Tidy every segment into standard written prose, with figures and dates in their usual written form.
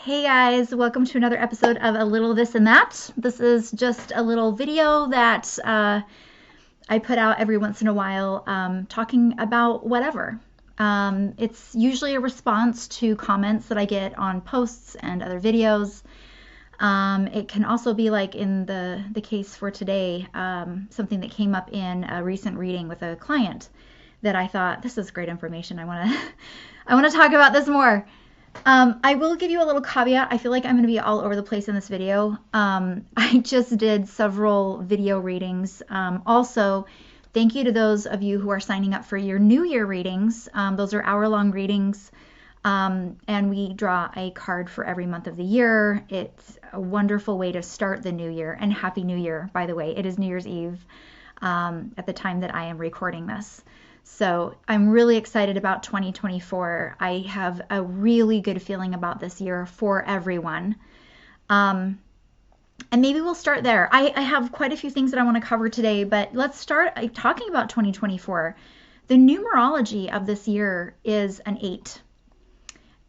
Hey guys, welcome to another episode of A Little This and That. This is just a little video that I put out every once in a while talking about whatever. It's usually a response to comments that I get on posts and other videos. It can also be like in the case for today, something that came up in a recent reading with a client that I thought, this is great information. I want to I want to talk about this more. I will give you a little caveat. I feel like I'm going to be all over the place in this video. I just did several video readings. Also, thank you to those of you who are signing up for your New Year readings. Those are hour-long readings, and we draw a card for every month of the year. It's a wonderful way to start the new year, and Happy New Year, by the way. It is New Year's Eve at the time that I am recording this. So I'm really excited about 2024. I have a really good feeling about this year for everyone. And maybe we'll start there. I have quite a few things that I want to cover today, but let's start talking about 2024. The numerology of this year is an 8.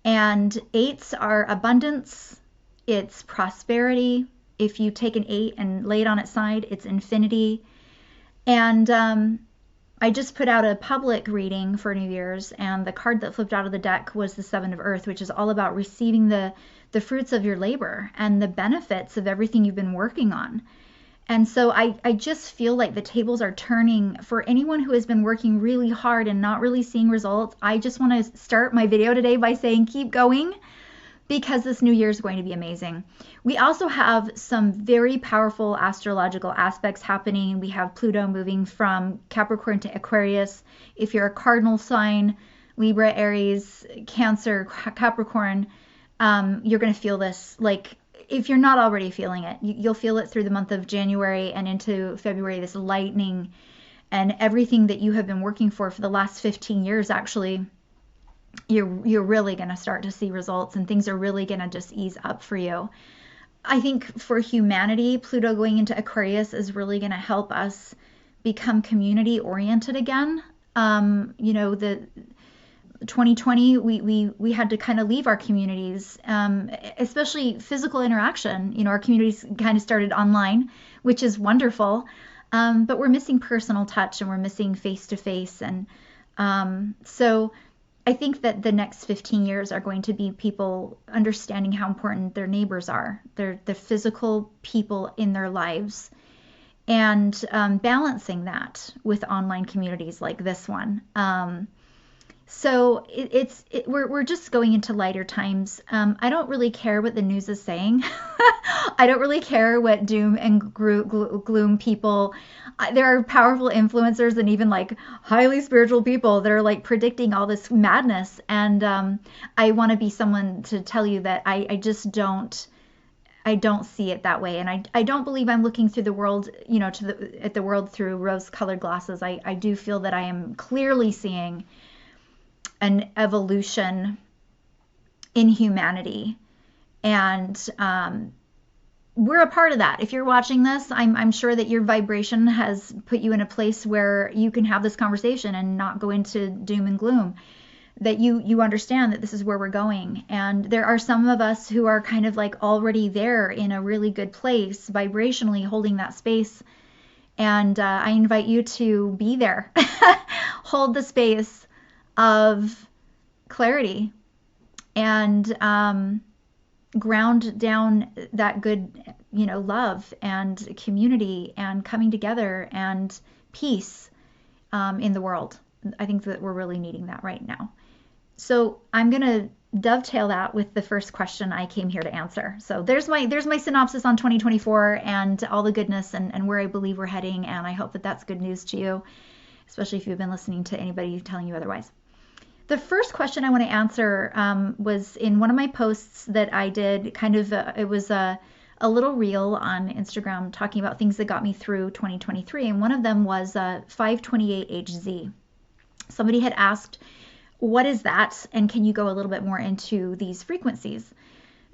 And 8s are abundance, it's prosperity. If you take an 8 and lay it on its side, it's infinity. And I just put out a public reading for New Year's, and the card that flipped out of the deck was the Seven of Earth, which is all about receiving the fruits of your labor and the benefits of everything you've been working on. And so I just feel like the tables are turning for anyone who has been working really hard and not really seeing results. I just want to start my video today by saying keep going, because this new year is going to be amazing. We also have some very powerful astrological aspects happening. We have Pluto moving from Capricorn to Aquarius. If you're a cardinal sign, Libra, Aries, Cancer, Capricorn, you're going to feel this. Like, if you're not already feeling it, you'll feel it through the month of January and into February, this lightning and everything that you have been working for the last 15 years, actually. You're really going to start to see results, and things are really going to just ease up for you. I think for humanity, Pluto going into Aquarius is really going to help us become community oriented again. The 2020, we had to kind of leave our communities, especially physical interaction. Our communities kind of started online, which is wonderful. But we're missing personal touch, and we're missing face to face. And so I think that the next 15 years are going to be people understanding how important their neighbors are. They're the physical people in their lives, and balancing that with online communities like this one. So we're just going into lighter times. I don't really care what the news is saying. I don't really care what doom and gloom people. There are powerful influencers and even like highly spiritual people that are like predicting all this madness. And I want to be someone to tell you that I just don't. I don't see it that way, and I don't believe I'm looking through the world, at the world through rose-colored glasses. I do feel that I am clearly seeing an evolution in humanity, and we're a part of that. If you're watching this, I'm sure that your vibration has put you in a place where you can have this conversation and not go into doom and gloom, that you understand that this is where we're going. And there are some of us who are kind of like already there in a really good place, vibrationally holding that space. And I invite you to be there. Hold the space of clarity and ground down that good, love and community and coming together and peace in the world. I think that we're really needing that right now. So I'm going to dovetail that with the first question I came here to answer. So there's my synopsis on 2024 and all the goodness and where I believe we're heading. And I hope that that's good news to you, especially if you've been listening to anybody telling you otherwise. The first question I want to answer was in one of my posts that I did. It was a little reel on Instagram talking about things that got me through 2023, and one of them was 528HZ. Somebody had asked, what is that, and can you go a little bit more into these frequencies?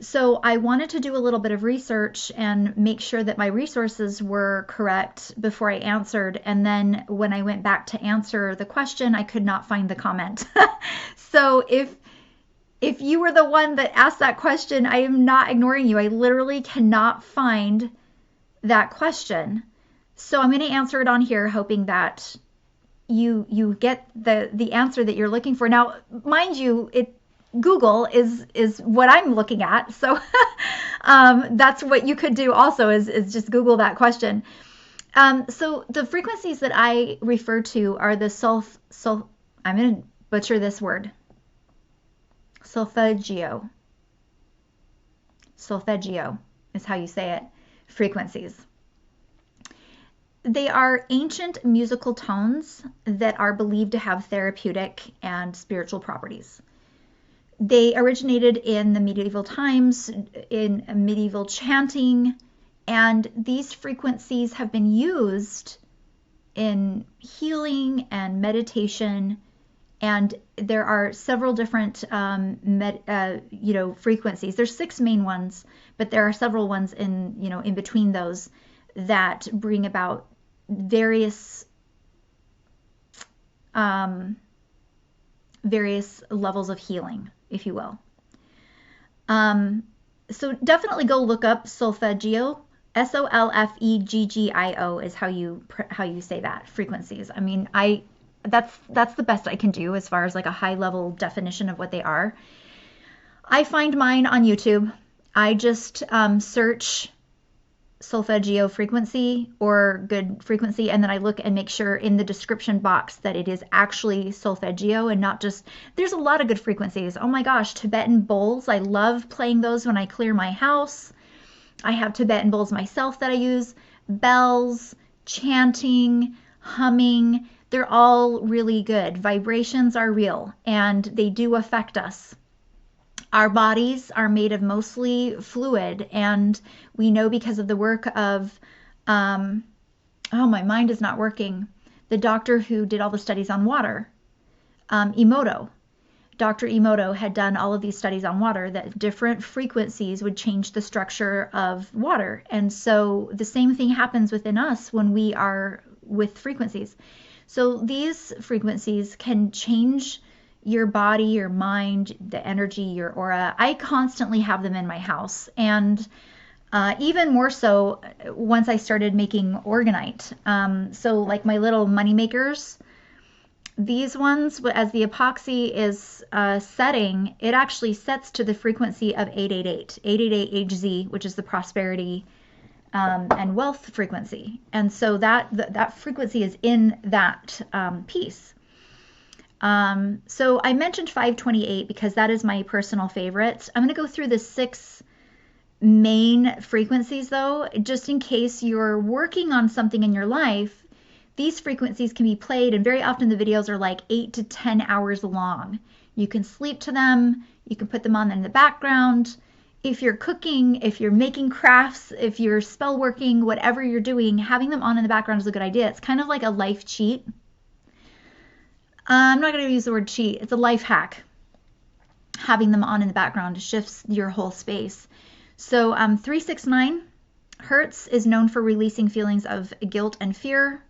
So I wanted to do a little bit of research and make sure that my resources were correct before I answered. And then when I went back to answer the question, I could not find the comment. So if If you were the one that asked that question, I am not ignoring you. I literally cannot find that question. So I'm going to answer it on here, hoping that you get the answer that you're looking for. Now, mind you, Google is what I'm looking at, so that's what you could do also is just Google that question. So the frequencies that I refer to are the I'm going to butcher this word, Solfeggio is how you say it, frequencies. They are ancient musical tones that are believed to have therapeutic and spiritual properties. They originated in the medieval times, in medieval chanting, and these frequencies have been used in healing and meditation. And there are several different frequencies. There's 6 main ones, but there are several ones in between those that bring about various levels of healing, if you will. So definitely go look up Solfeggio. Solfeggio is how you say that, frequencies. I mean, that's the best I can do as far as like a high level definition of what they are. I find mine on YouTube. I just search Solfeggio frequency or good frequency, and then I look and make sure in the description box that it is actually Solfeggio and not just, there's a lot of good frequencies. Oh my gosh, Tibetan bowls. I love playing those when I clear my house. I have Tibetan bowls myself that I use. Bells, chanting, humming, they're all really good. Vibrations are real and they do affect us. Our bodies are made of mostly fluid, and we know because of the work of, my mind is not working, the doctor who did all the studies on water, Emoto. Dr. Emoto had done all of these studies on water, that different frequencies would change the structure of water. And so the same thing happens within us when we are with frequencies. So these frequencies can change your body, your mind, the energy, your aura. I constantly have them in my house. And even more so once I started making orgonite. So like my little money makers, these ones, as the epoxy is setting, it actually sets to the frequency of 888, 888HZ, which is the prosperity and wealth frequency. And so that frequency is in that piece. So I mentioned 528 because that is my personal favorite. I'm going to go through the 6 main frequencies though, just in case you're working on something in your life. These frequencies can be played, and very often the videos are like 8 to 10 hours long. You can sleep to them, you can put them on in the background. If you're cooking, if you're making crafts, if you're spell working, whatever you're doing, having them on in the background is a good idea. It's kind of like a life cheat. I'm not going to use the word cheat. It's a life hack. Having them on in the background shifts your whole space. So 369 hertz is known for releasing feelings of guilt and fear,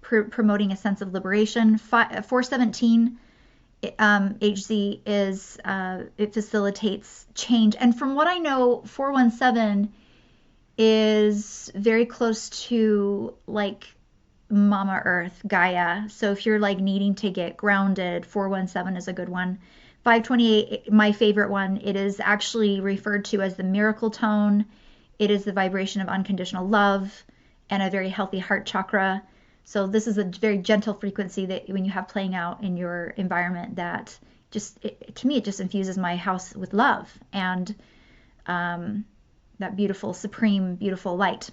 promoting a sense of liberation. 417 HZ is it facilitates change. And from what I know, 417 is very close to like Mama Earth, Gaia. So if you're like needing to get grounded, 417 is a good one. 528, my favorite one, it is actually referred to as the miracle tone. It is the vibration of unconditional love and a very healthy heart chakra. So this is a very gentle frequency that when you have playing out in your environment, that just, to me, it just infuses my house with love and that beautiful, supreme, beautiful light.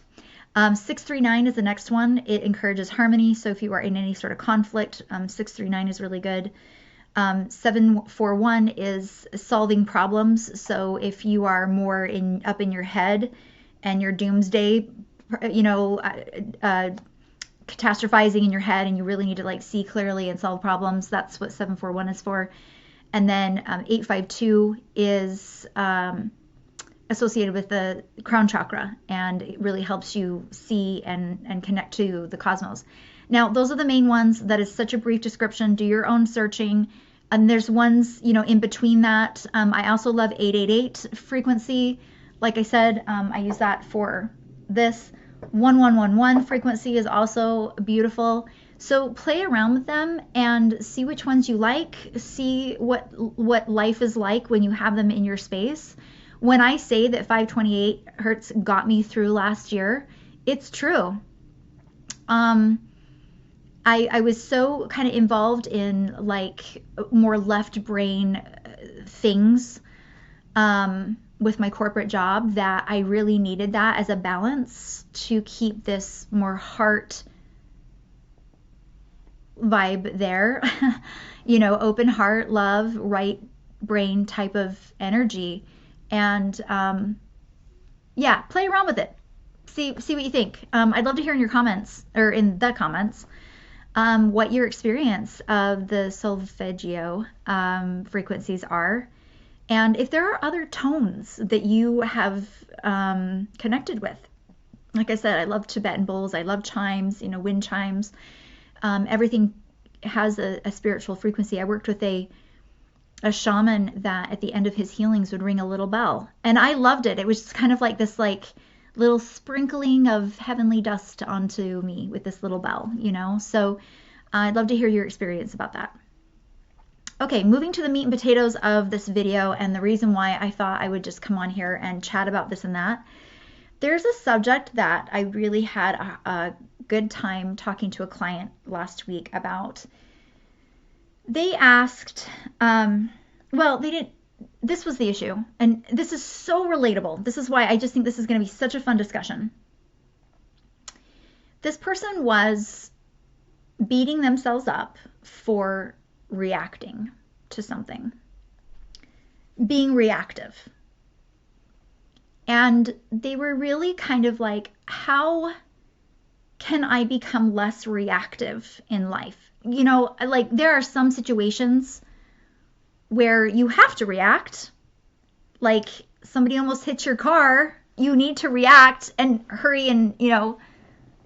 639 is the next one. It encourages harmony. So if you are in any sort of conflict, 639 is really good. 741 is solving problems. So if you are more up in your head and your doomsday, catastrophizing in your head and you really need to like see clearly and solve problems, that's what 741 is for. And then 852 is associated with the crown chakra, and it really helps you see and connect to the cosmos. Now, those are the main ones. That is such a brief description. Do your own searching. And there's ones, in between that. I also love 888 frequency. Like I said, I use that for this. 1111 frequency is also beautiful. So play around with them and see which ones you like. See what life is like when you have them in your space. When I say that 528 hertz got me through last year, it's true. I was so kind of involved in like more left brain things with my corporate job that I really needed that as a balance to keep this more heart vibe there. Open heart, love, right brain type of energy. And yeah, play around with it. See what you think. I'd love to hear in your comments, or in the comments, what your experience of the solfeggio frequencies are, and if there are other tones that you have connected with. Like I said, I love Tibetan bowls, I love chimes, wind chimes. Everything has a spiritual frequency. I worked with a shaman that at the end of his healings would ring a little bell, and I loved it. It was just kind of like this little sprinkling of heavenly dust onto me with this little bell, So I'd love to hear your experience about that. Okay, moving to the meat and potatoes of this video, and the reason why I thought I would just come on here and chat about this and that. There's a subject that I really had a good time talking to a client last week about. They asked, this was the issue, and this is so relatable. This is why I just think this is going to be such a fun discussion. This person was beating themselves up for reacting to something, being reactive. And they were really kind of like, how can I become less reactive in life? Like there are some situations where you have to react, like somebody almost hits your car, you need to react and hurry and,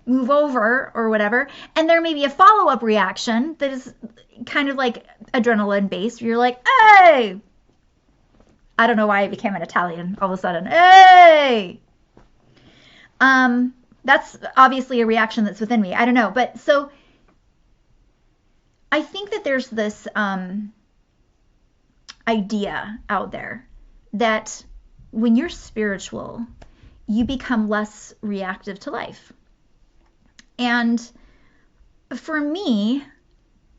move over or whatever. And there may be a follow-up reaction that is kind of like adrenaline based. You're like, hey, I don't know why I became an Italian all of a sudden. Hey, that's obviously a reaction that's within me. I don't know. But so I think that there's this idea out there that when you're spiritual, you become less reactive to life. And for me,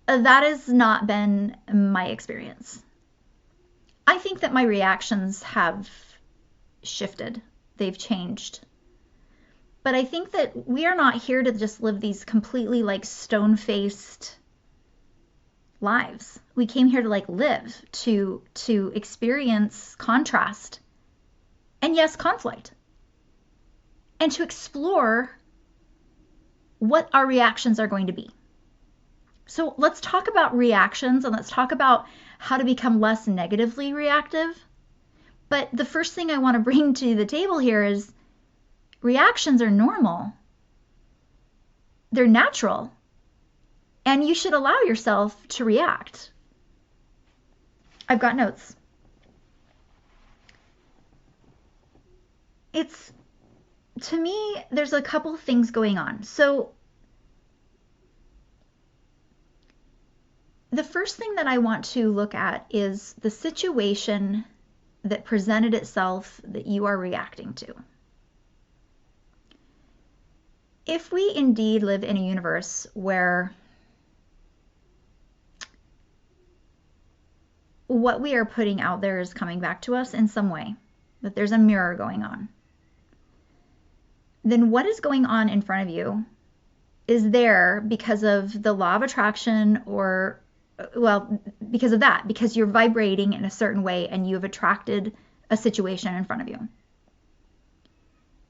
that has not been my experience. I think that my reactions have shifted. They've changed. But I think that we are not here to just live these completely like stone-faced lives. We came here to live, to experience contrast. And yes, conflict. And to explore what our reactions are going to be. So let's talk about reactions, and let's talk about how to become less negatively reactive. But the first thing I want to bring to the table here is reactions are normal. They're natural. And you should allow yourself to react. I've got notes. To me, there's a couple things going on. So the first thing that I want to look at is the situation that presented itself that you are reacting to. If we indeed live in a universe where what we are putting out there is coming back to us in some way, that there's a mirror going on, then what is going on in front of you is there because of the law of attraction, or, well, because of that, because you're vibrating in a certain way and you have attracted a situation in front of you.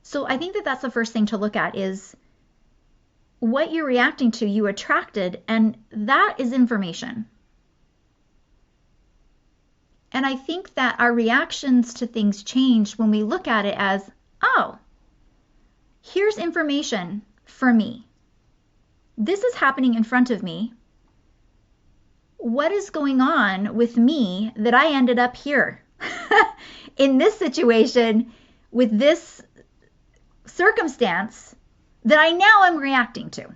So I think that that's the first thing to look at, is what you're reacting to, you attracted, and that is information. And I think that our reactions to things change when we look at it as, oh, here's information for me. This is happening in front of me. what is going on with me that I ended up here in this situation with this circumstance that I now am reacting to.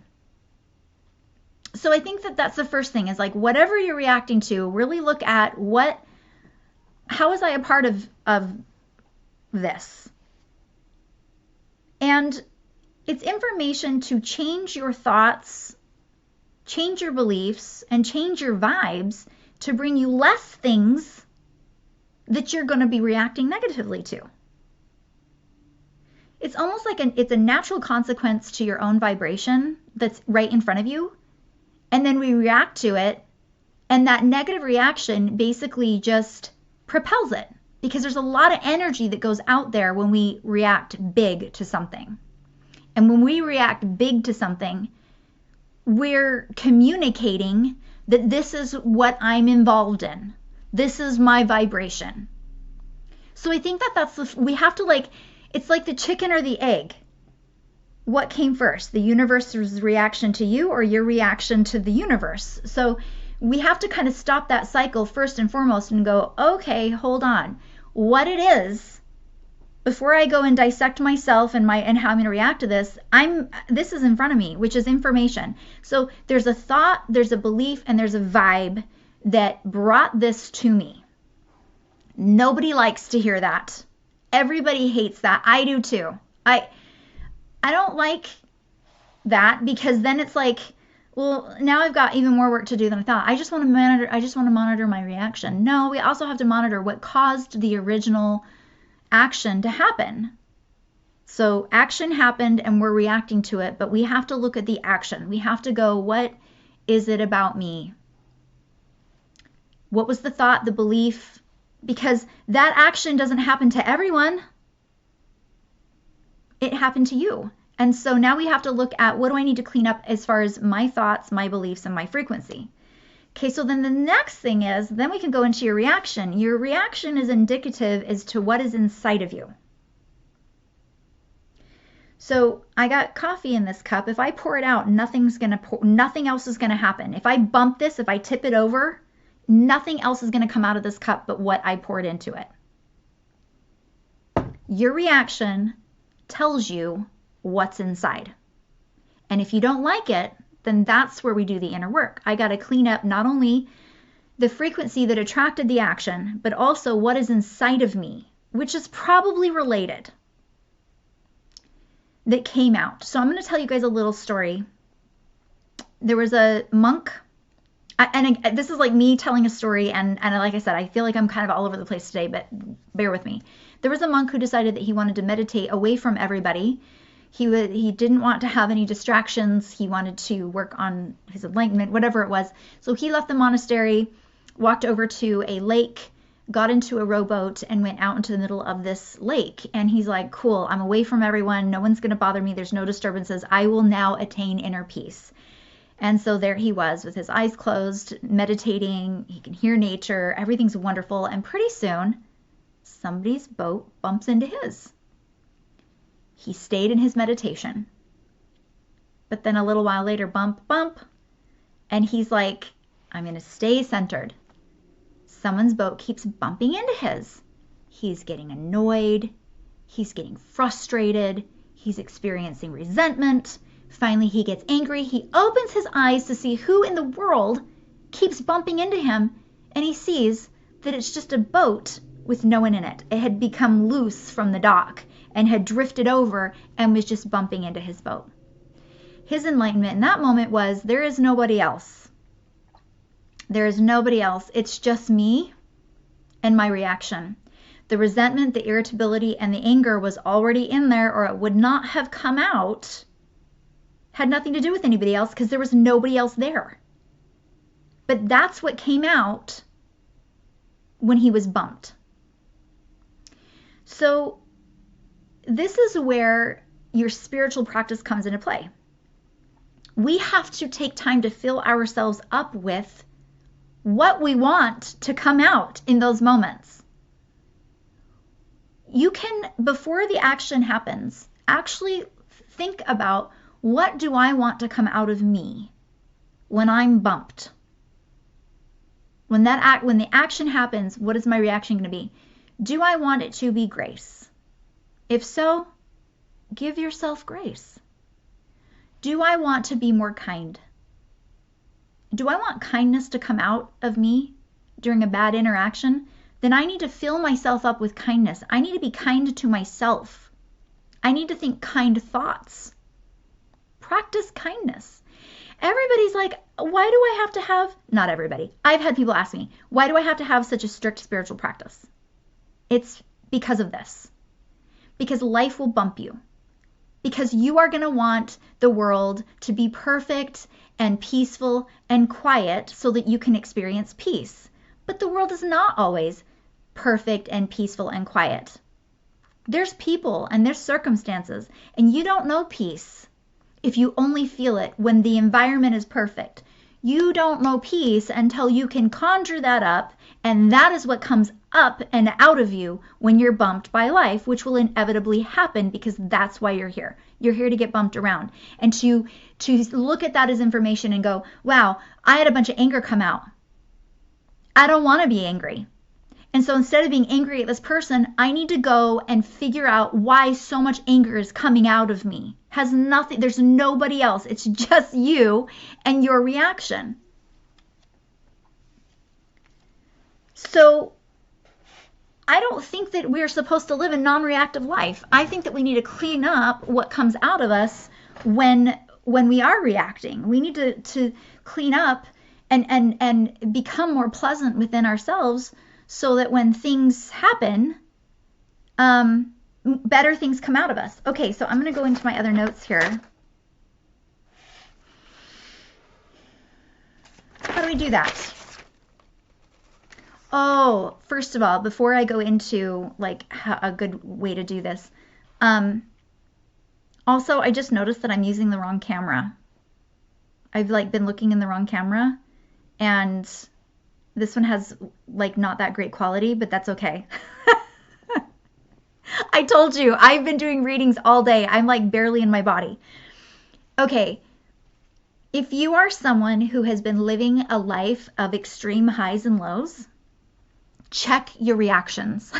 So I think that that's the first thing, is like, whatever you're reacting to, really look at how was I a part of this? And it's information to change your thoughts, change your beliefs, and change your vibes to bring you less things that you're going to be reacting negatively to. It's almost like it's a natural consequence to your own vibration that's right in front of you. And then we react to it, and that negative reaction basically just propels it, because there's a lot of energy that goes out there when we react big to something. And when we react big to something, we're communicating that this is what I'm involved in. This is my vibration. So I think that we have to, it's like the chicken or the egg. What came first, the universe's reaction to you or your reaction to the universe? So we have to kind of stop that cycle first and foremost and go, okay, hold on. What it is, before I go and dissect myself and how I'm going to react to this, this is in front of me, which is information. So there's a thought, there's a belief, and there's a vibe that brought this to me. Nobody likes to hear that. Everybody hates that. I do too. I don't like that, because then it's like, well, now I've got even more work to do than I thought. I just want to monitor my reaction. No, we also have to monitor what caused the original action to happen. So action happened and we're reacting to it, but we have to look at the action. We have to go, what is it about me? What was the thought, the belief? Because that action doesn't happen to everyone. It happened to you. And so now we have to look at, what do I need to clean up as far as my thoughts, my beliefs, and my frequency? Okay, so then the next thing is, then we can go into your reaction. Your reaction is indicative as to what is inside of you. So I got coffee in this cup. If I pour it out, nothing else is going to happen. If I bump this, if I tip it over, nothing else is going to come out of this cup but what I poured into it. Your reaction tells you what's inside. And if you don't like it, then that's where we do the inner work. I got to clean up not only the frequency that attracted the action, but also what is inside of me, which is probably related, that came out. So I'm going to tell you guys a little story. There was a monk, and this is like me telling a story, and like I said, I feel like I'm kind of all over the place today, but bear with me. There was a monk who decided that he wanted to meditate away from everybody. He didn't want to have any distractions. He wanted to work on his enlightenment, whatever it was. So he left the monastery, walked over to a lake, got into a rowboat, and went out into the middle of this lake. And he's like, cool, I'm away from everyone. No one's going to bother me. There's no disturbances. I will now attain inner peace. And so there he was with his eyes closed, meditating. He can hear nature. Everything's wonderful. And pretty soon, somebody's boat bumps into his. He stayed in his meditation. But then a little while later, bump, bump. And he's like, I'm going to stay centered. Someone's boat keeps bumping into his. He's getting annoyed. He's getting frustrated. He's experiencing resentment. Finally, he gets angry. He opens his eyes to see who in the world keeps bumping into him. And he sees that it's just a boat with no one in it. It had become loose from the dock and had drifted over and was just bumping into his boat. His enlightenment in that moment was, there is nobody else. There is nobody else. It's just me and my reaction. The resentment, the irritability, and the anger was already in there, or it would not have come out. Had nothing to do with anybody else because there was nobody else there. But that's what came out when he was bumped. So this is where your spiritual practice comes into play. We have to take time to fill ourselves up with what we want to come out in those moments. You can, before the action happens, actually think about, what do I want to come out of me when I'm bumped? When the action happens, what is my reaction going to be? Do I want it to be grace? If so, give yourself grace. Do I want to be more kind? Do I want kindness to come out of me during a bad interaction? Then I need to fill myself up with kindness. I need to be kind to myself. I need to think kind thoughts. Practice kindness. Everybody's like, why do I have to have, not everybody, I've had people ask me, why do I have to have such a strict spiritual practice? It's because of this. Because life will bump you. Because you are going to want the world to be perfect and peaceful and quiet so that you can experience peace. But the world is not always perfect and peaceful and quiet. There's people and there's circumstances, and you don't know peace if you only feel it when the environment is perfect. You don't know peace until you can conjure that up, and that is what comes up and out of you when you're bumped by life, which will inevitably happen because that's why you're here. You're here to get bumped around and to look at that as information and go, wow, I had a bunch of anger come out. I don't want to be angry. And so instead of being angry at this person, I need to go and figure out why so much anger is coming out of me. Has nothing, there's nobody else. It's just you and your reaction. So I don't think that we're supposed to live a non-reactive life. I think that we need to clean up what comes out of us when we are reacting. We need to clean up and become more pleasant within ourselves so that when things happen, better things come out of us. Okay, so I'm going to go into my other notes here. How do we do that? Oh, first of all, before I go into like a good way to do this, also I just noticed that I'm using the wrong camera. I've like been looking in the wrong camera, and this one has like not that great quality, but that's okay. I told you, I've been doing readings all day. I'm like barely in my body. Okay. If you are someone who has been living a life of extreme highs and lows, check your reactions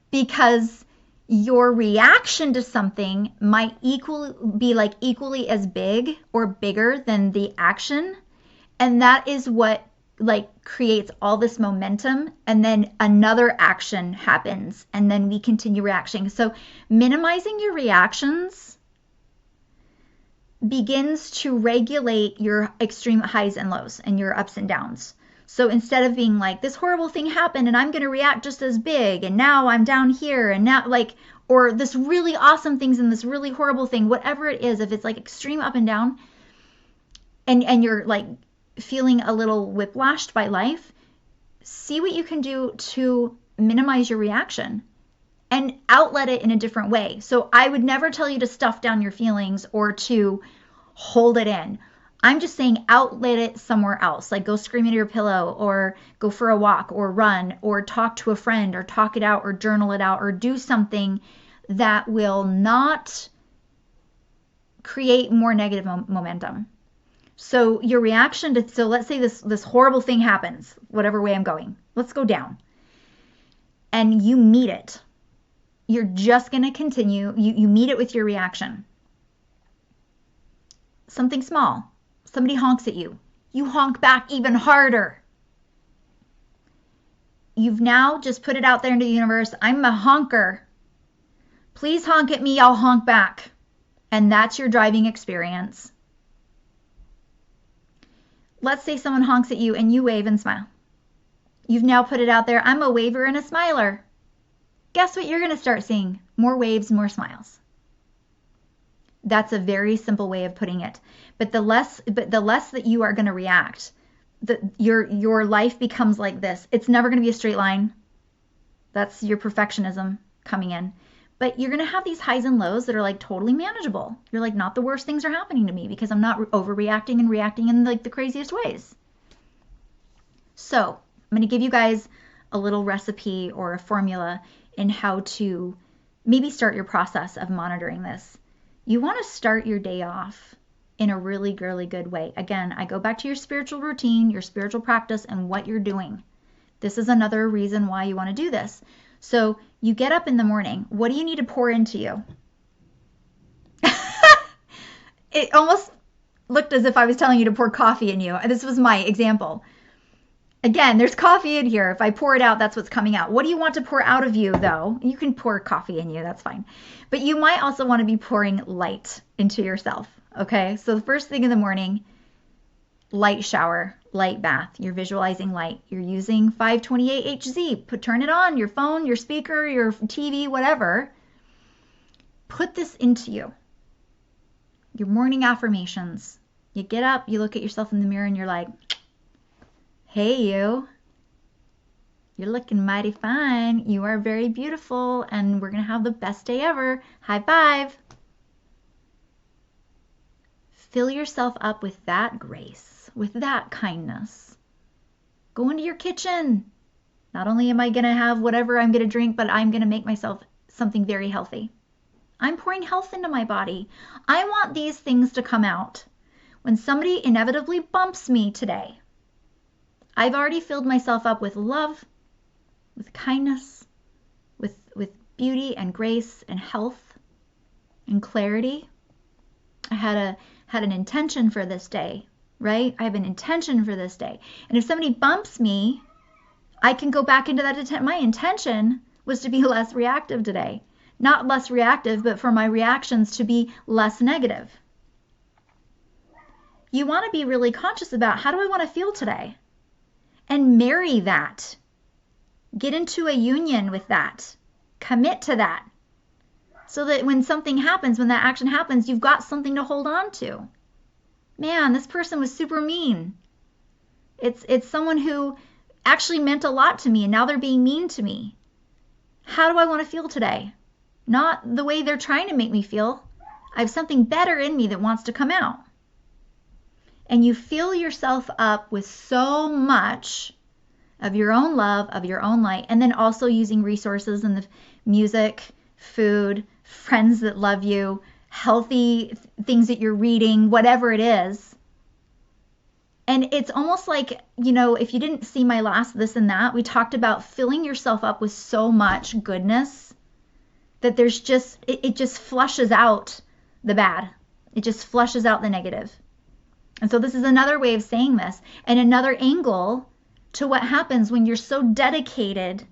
because your reaction to something might be like equally as big or bigger than the action. And that is what like creates all this momentum, and then another action happens and then we continue reacting. So minimizing your reactions begins to regulate your extreme highs and lows and your ups and downs. So instead of being like, this horrible thing happened and I'm going to react just as big, and now I'm down here, and now like, or this really awesome thing's in this really horrible thing, whatever it is, if it's like extreme up and down and you're like feeling a little whiplashed by life, see what you can do to minimize your reaction and outlet it in a different way. So I would never tell you to stuff down your feelings or to hold it in. I'm just saying outlet it somewhere else, like go scream into your pillow or go for a walk or run or talk to a friend or talk it out or journal it out or do something that will not create more negative momentum. So your reaction to, so let's say this horrible thing happens, whatever way I'm going, let's go down, and you meet it. You're just going to continue. You meet it with your reaction. Something small. Somebody honks at you. You honk back even harder. You've now just put it out there into the universe. I'm a honker. Please honk at me. I'll honk back. And that's your driving experience. Let's say someone honks at you and you wave and smile. You've now put it out there. I'm a waver and a smiler. Guess what you're going to start seeing? More waves, more smiles. That's a very simple way of putting it. But the less that you are going to react, your life becomes like this. It's never going to be a straight line. That's your perfectionism coming in. But you're going to have these highs and lows that are like totally manageable. You're like, not the worst things are happening to me because I'm not overreacting and reacting in like the craziest ways. So I'm going to give you guys a little recipe or a formula in how to maybe start your process of monitoring this. You want to start your day off in a really, really good way. Again, I go back to your spiritual routine, your spiritual practice, and what you're doing. This is another reason why you want to do this. So you get up in the morning. What do you need to pour into you? It almost looked as if I was telling you to pour coffee in you. This was my example. Again, there's coffee in here. If I pour it out, that's what's coming out. What do you want to pour out of you, though? You can pour coffee in you. That's fine. But you might also want to be pouring light into yourself. Okay? So the first thing in the morning, light shower, light bath. You're visualizing light. You're using 528HZ. Turn it on, your phone, your speaker, your TV, whatever. Put this into you. Your morning affirmations. You get up, you look at yourself in the mirror, and you're like, hey, you. You're looking mighty fine. You are very beautiful, and we're going to have the best day ever. High five. Fill yourself up with that grace, with that kindness. Go into your kitchen. Not only am I going to have whatever I'm going to drink, but I'm going to make myself something very healthy. I'm pouring health into my body. I want these things to come out. When somebody inevitably bumps me today, I've already filled myself up with love, with kindness, with beauty and grace and health and clarity. I had an intention for this day, right? I have an intention for this day. And if somebody bumps me, I can go back into that intent. My intention was to be less reactive today. Not less reactive, but for my reactions to be less negative. You want to be really conscious about, how do I want to feel today? And marry that. Get into a union with that. Commit to that. So that when something happens, when that action happens, you've got something to hold on to. Man, this person was super mean. It's someone who actually meant a lot to me, and now they're being mean to me. How do I want to feel today? Not the way they're trying to make me feel. I have something better in me that wants to come out. And you fill yourself up with so much of your own love, of your own light, and then also using resources in the music, food, friends that love you, healthy things that you're reading, whatever it is. And it's almost like, if you didn't see my last this and that, we talked about filling yourself up with so much goodness that there's just, it just flushes out the bad. It just flushes out the negative. And so this is another way of saying this, and another angle to what happens when you're so dedicated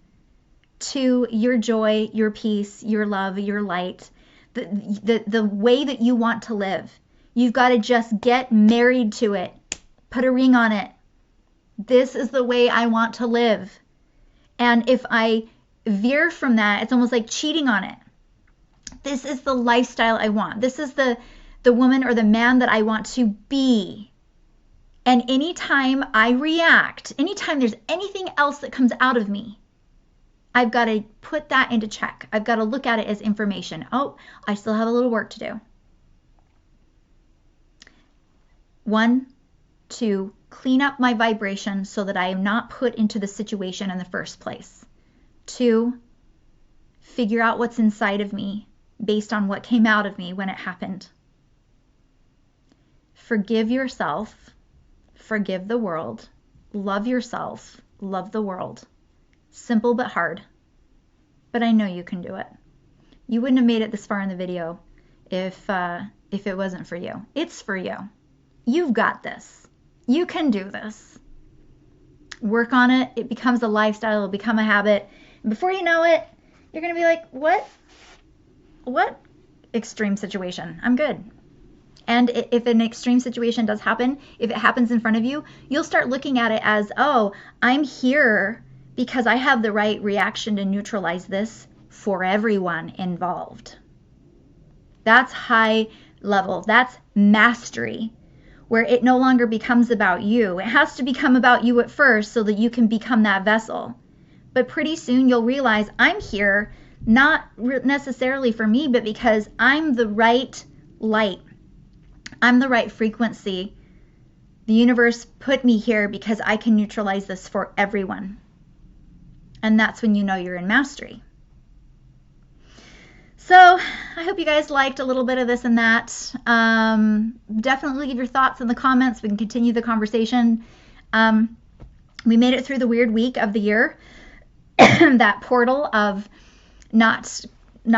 to your joy, your peace, your love, your light, the way that you want to live. You've got to just get married to it. Put a ring on it. This is the way I want to live. And if I veer from that, it's almost like cheating on it. This is the lifestyle I want. This is the woman or the man that I want to be. And anytime I react, anytime there's anything else that comes out of me, I've got to put that into check. I've got to look at it as information. Oh, I still have a little work to do. 1, to clean up my vibration so that I am not put into the situation in the first place. 2, figure out what's inside of me based on what came out of me when it happened. Forgive yourself. Forgive the world. Love yourself. Love the world. Simple but hard. But I know you can do it. You wouldn't have made it this far in the video if it wasn't for you. It's for you. You've got this. You can do this. Work on it. It becomes a lifestyle. It'll become a habit. And before you know it, you're going to be like, what? What extreme situation? I'm good. And if an extreme situation does happen, if it happens in front of you, you'll start looking at it as, oh, I'm here because I have the right reaction to neutralize this for everyone involved. That's high level. That's mastery, where it no longer becomes about you. It has to become about you at first so that you can become that vessel. But pretty soon you'll realize I'm here not necessarily for me, but because I'm the right light. I'm the right frequency. The universe put me here because I can neutralize this for everyone. And that's when you know you're in mastery. So I hope you guys liked a little bit of this and that. Definitely leave your thoughts in the comments. We can continue the conversation. We made it through the weird week of the year, that portal of not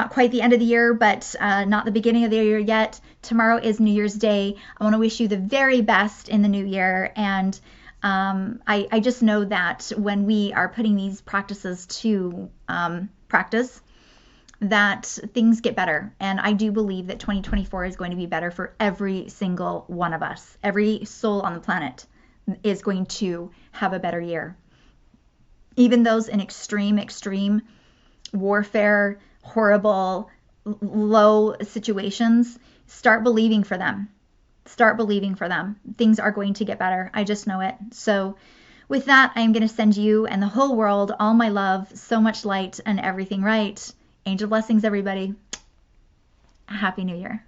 quite the end of the year, but not the beginning of the year yet. Tomorrow is New Year's Day. I want to wish you the very best in the new year. And I just know that when we are putting these practices to practice, that things get better. And I do believe that 2024 is going to be better for every single one of us. Every soul on the planet is going to have a better year. Even those in extreme warfare, horrible, low situations, start believing for them. Start believing for them. Things are going to get better. I just know it. So with that, I am going to send you and the whole world all my love, so much light, and everything right. Angel blessings, everybody. Happy New Year.